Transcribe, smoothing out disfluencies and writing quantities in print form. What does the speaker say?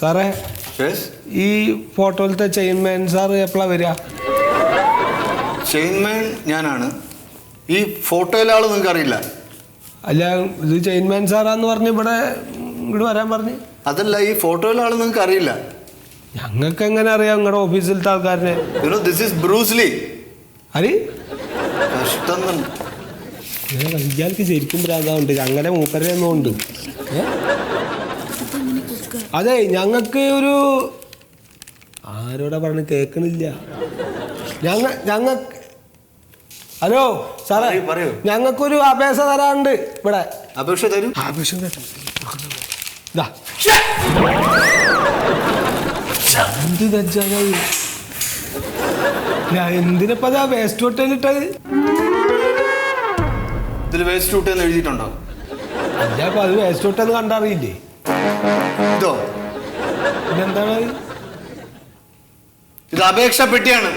സാറേ ഈ ഫോട്ടോയിലത്തെ ചെയിൻമാൻ സാർ എപ്പോഴാണ് വരിക? ചെയിൻമാൻ ഞാനാണ്. ഈ ഫോട്ടോയിലെ ആള് നിങ്ങൾക്ക് അറിയില്ല? അല്ല, ഇത് ചെയിൻമാൻ സാറാന്ന് പറഞ്ഞ് ഇവിടെ ഇങ്ങോട്ട് വരാൻ പറഞ്ഞ്. അതല്ല, ഈ ഫോട്ടോയിലെ ആള് നിങ്ങൾക്ക് അറിയില്ല. ഞങ്ങൾക്ക് എങ്ങനെ അറിയാം നിങ്ങളുടെ ഓഫീസിലത്തെ ആൾക്കാരനെ? This is Bruce Lee. അരി കഷ്ടം തന്നെ. ഇയാൾക്ക് ശരിക്കും ഭ്രാന്താവുണ്ട്. അങ്ങനെ മൂപ്പരൊന്നും ഉണ്ട്. അതെ, ഞങ്ങൾക്ക് ഒരു ആരോടാ പറഞ്ഞ് കേൾക്കണില്ല. ഞങ്ങൾക്ക് ഹലോ സാറേ, പറയൂ. ഞങ്ങൾക്കൊരു അപേക്ഷ തരാനുണ്ട് ഇവിടെ. അപേക്ഷ തരൂ. അപേക്ഷ എന്തിനപ്പോ വേസ്റ്റ് ഹോട്ടലിട്ടത്? ഇതിൽ വേസ്റ്റ് ഔട്ട് എന്ന് എഴുതിയിട്ടുണ്ടോ? അല്ല, അപ്പൊ അത് വേസ്റ്റ് ഹോട്ടെന്ന് കണ്ടറിയില്ലേ? ഇതോ? പിന്നെന്താണ്? ഇത് അപേക്ഷ പെട്ടിയാണ്.